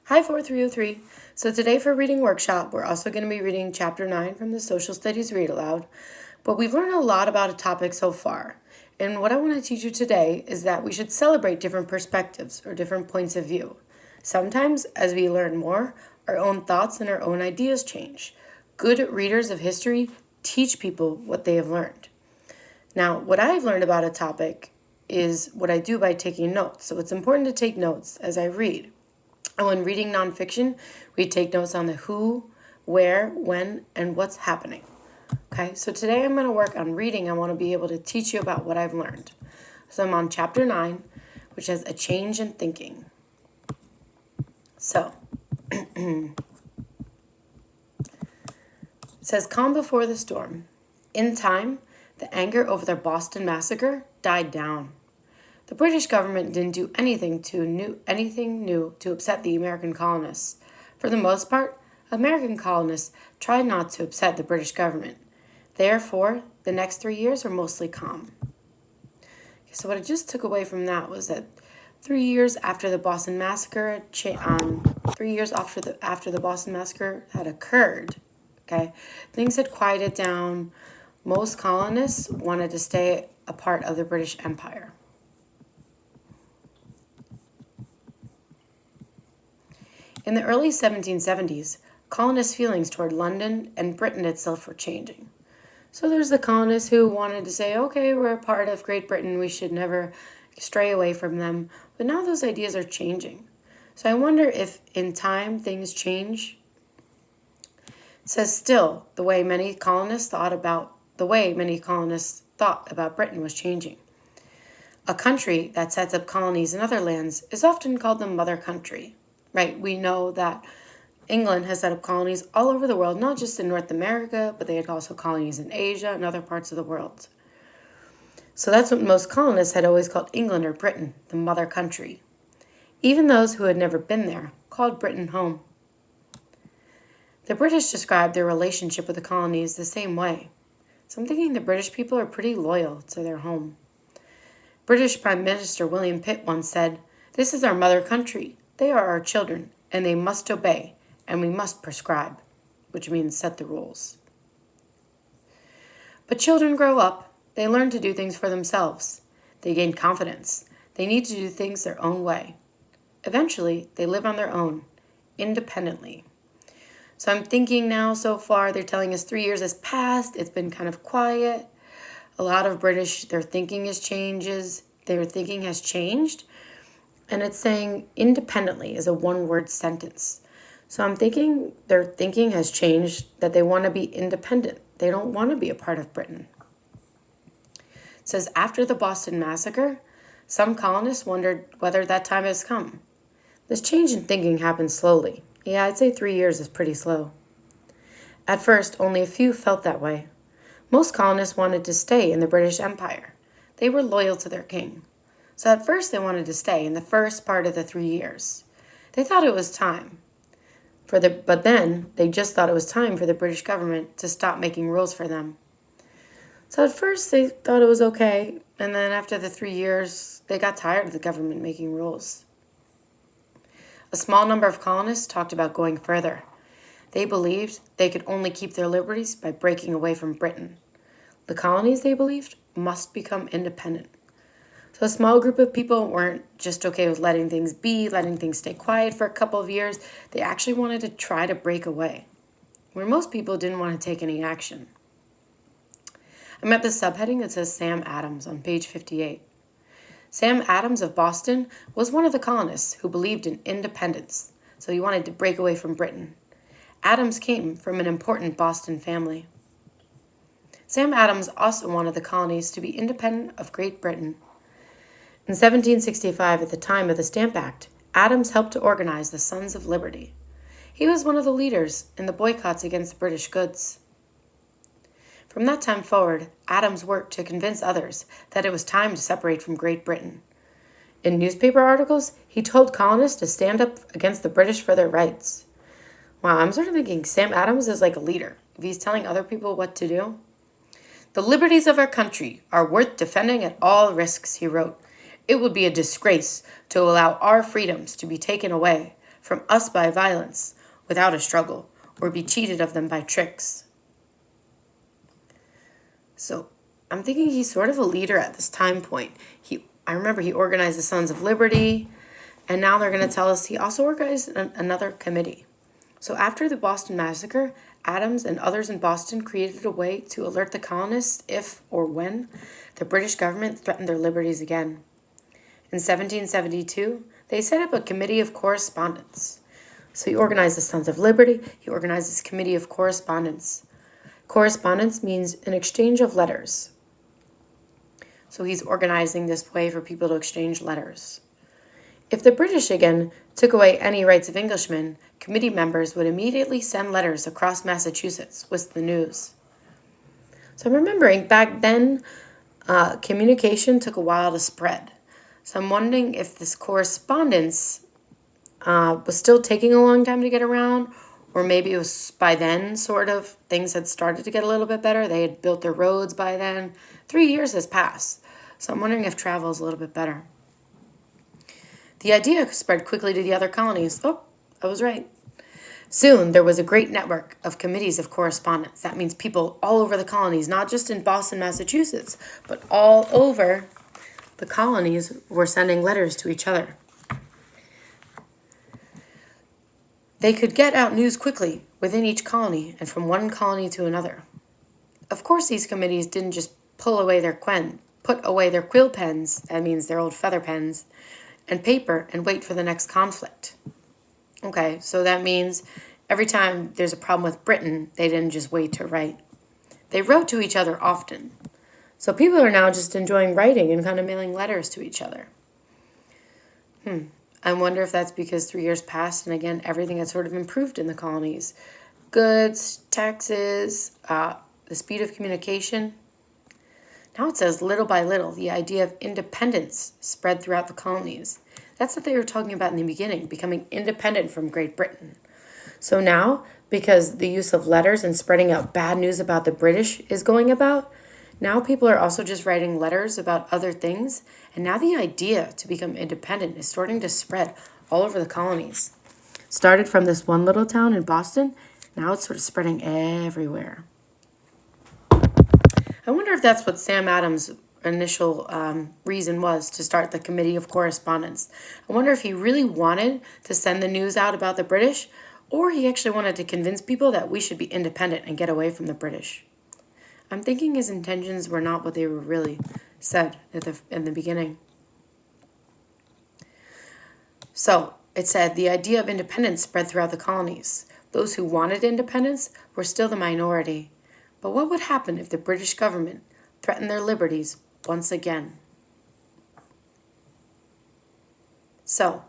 Hi 4303. So today for reading workshop, we're also going to be reading chapter 9 from the Social Studies Read Aloud. But we've learned a lot about a topic so far. And what I want to teach you today is that we should celebrate different perspectives or different points of view. Sometimes, as we learn more, our own thoughts and our own ideas change. Good readers of history teach people what they have learned. Now, what I've learned about a topic is what I do by taking notes. So it's important to take notes as I read. And when reading nonfiction, we take notes on the who, where, when, and what's happening. Okay, so today I'm going to work on reading. I want to be able to teach you about what I've learned. So I'm on chapter 9, which has a change in thinking. So, it says, calm before the storm. In time, the anger over the Boston Massacre died down. The British government didn't do anything new to upset the American colonists. For the most part, American colonists tried not to upset the British government. Therefore, the next 3 years were mostly calm. So what I just took away from that was that 3 years after the Boston Massacre, 3 years after the Boston Massacre had occurred, okay, things had quieted down. Most colonists wanted to stay a part of the British Empire. In the early 1770s, colonists' feelings toward London and Britain itself were changing. So there's the colonists who wanted to say, okay, we're a part of Great Britain, we should never stray away from them. But now those ideas are changing. So I wonder if in time things change. It says still, the way many colonists thought about Britain was changing. A country that sets up colonies in other lands is often called the mother country. Right, we know that England has set up colonies all over the world, not just in North America, but they had also colonies in Asia and other parts of the world. So that's what most colonists had always called England or Britain, the mother country. Even those who had never been there called Britain home. The British described their relationship with the colonies the same way. So I'm thinking the British people are pretty loyal to their home. British Prime Minister William Pitt once said, "This is our mother country. They are our children, and they must obey, and we must prescribe," which means set the rules. But children grow up. They learn to do things for themselves. They gain confidence. They need to do things their own way. Eventually, they live on their own, independently. So I'm thinking now, so far, they're telling us 3 years has passed. It's been kind of quiet. A lot of British, their thinking has changed. And it's saying independently is a one-word sentence. So I'm thinking their thinking has changed, that they want to be independent. They don't want to be a part of Britain. It says, after the Boston Massacre, some colonists wondered whether that time has come. This change in thinking happened slowly. Yeah, I'd say 3 years is pretty slow. At first, only a few felt that way. Most colonists wanted to stay in the British Empire. They were loyal to their king. So at first they wanted to stay in the first part of the 3 years. They thought it was time. But then they just thought it was time for the British government to stop making rules for them. So at first they thought it was okay, and then after the 3 years, they got tired of the government making rules. A small number of colonists talked about going further. They believed they could only keep their liberties by breaking away from Britain. The colonies, they believed, must become independent. So a small group of people weren't just okay with letting things be, letting things stay quiet for a couple of years. They actually wanted to try to break away, where most people didn't want to take any action. I'm at the subheading that says Sam Adams on page 58. Sam Adams of Boston was one of the colonists who believed in independence, so he wanted to break away from Britain. Adams came from an important Boston family. Sam Adams also wanted the colonies to be independent of Great Britain. In 1765, at the time of the Stamp Act, Adams helped to organize the Sons of Liberty. He was one of the leaders in the boycotts against British goods. From that time forward, Adams worked to convince others that it was time to separate from Great Britain. In newspaper articles, he told colonists to stand up against the British for their rights. Wow, I'm sort of thinking Sam Adams is like a leader, if he's telling other people what to do. The liberties of our country are worth defending at all risks, he wrote. It would be a disgrace to allow our freedoms to be taken away from us by violence, without a struggle, or be cheated of them by tricks. So I'm thinking he's sort of a leader at this time point. I remember he organized the Sons of Liberty, and now they're going to tell us he also organized another committee. So after the Boston Massacre, Adams and others in Boston created a way to alert the colonists if or when the British government threatened their liberties again. In 1772, they set up a committee of correspondence. So he organized the Sons of Liberty, he organized this committee of correspondence. Correspondence means an exchange of letters. So he's organizing this way for people to exchange letters. If the British again took away any rights of Englishmen, committee members would immediately send letters across Massachusetts with the news. So I'm remembering back then, communication took a while to spread. So I'm wondering if this correspondence was still taking a long time to get around, or maybe it was by then sort of things had started to get a little bit better. They had built their roads by then. 3 years has passed. So I'm wondering if travel is a little bit better. The idea spread quickly to the other colonies. Oh, I was right. Soon, there was a great network of committees of correspondence. That means people all over the colonies, not just in Boston, Massachusetts, but all over the colonies were sending letters to each other. They could get out news quickly within each colony and from one colony to another. Of course, these committees didn't just put away their quill pens, that means their old feather pens, and paper and wait for the next conflict. Okay, so that means every time there's a problem with Britain, they didn't just wait to write. They wrote to each other often. So people are now just enjoying writing and kind of mailing letters to each other. I wonder if that's because 3 years passed and again, everything had sort of improved in the colonies. Goods, taxes, the speed of communication. Now it says little by little, the idea of independence spread throughout the colonies. That's what they were talking about in the beginning, becoming independent from Great Britain. So now, because the use of letters and spreading out bad news about the British is going about, now people are also just writing letters about other things. And now the idea to become independent is starting to spread all over the colonies. Started from this one little town in Boston, now it's sort of spreading everywhere. I wonder if that's what Sam Adams' initial reason was to start the Committee of Correspondence. I wonder if he really wanted to send the news out about the British, or he actually wanted to convince people that we should be independent and get away from the British. I'm thinking his intentions were not what they were really said in the beginning. So it said the idea of independence spread throughout the colonies. Those who wanted independence were still the minority. But what would happen if the British government threatened their liberties once again? So,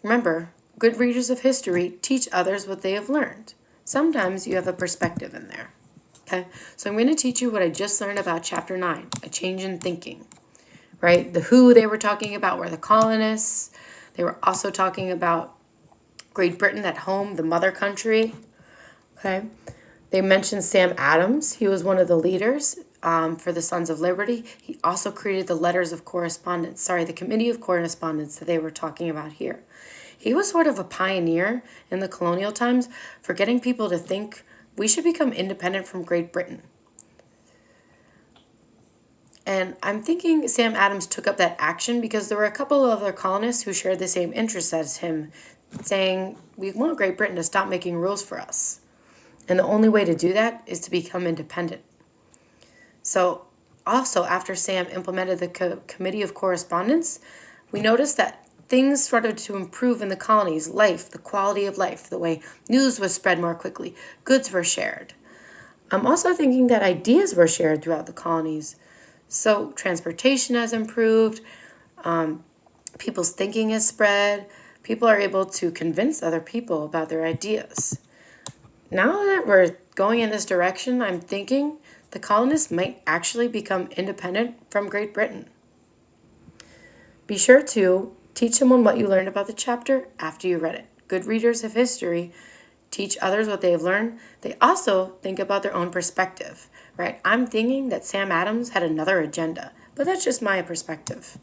remember, good readers of history teach others what they have learned. Sometimes you have a perspective in there. Okay, so I'm going to teach you what I just learned about Chapter 9, a change in thinking, right? The who they were talking about were the colonists. They were also talking about Great Britain at home, the mother country, okay? They mentioned Sam Adams. He was one of the leaders for the Sons of Liberty. He also created the letters of correspondence, the Committee of Correspondence that they were talking about here. He was sort of a pioneer in the colonial times for getting people to think we should become independent from Great Britain. And I'm thinking Sam Adams took up that action because there were a couple of other colonists who shared the same interests as him, saying, we want Great Britain to stop making rules for us. And the only way to do that is to become independent. So also after Sam implemented the Committee of Correspondence, we noticed that things started to improve in the colonies, life, the quality of life, the way news was spread more quickly, goods were shared. I'm also thinking that ideas were shared throughout the colonies. So transportation has improved, people's thinking has spread, people are able to convince other people about their ideas. Now that we're going in this direction, I'm thinking the colonists might actually become independent from Great Britain. Be sure to teach someone what you learned about the chapter after you read it. Good readers of history teach others what they have learned. They also think about their own perspective, right? I'm thinking that Sam Adams had another agenda, but that's just my perspective.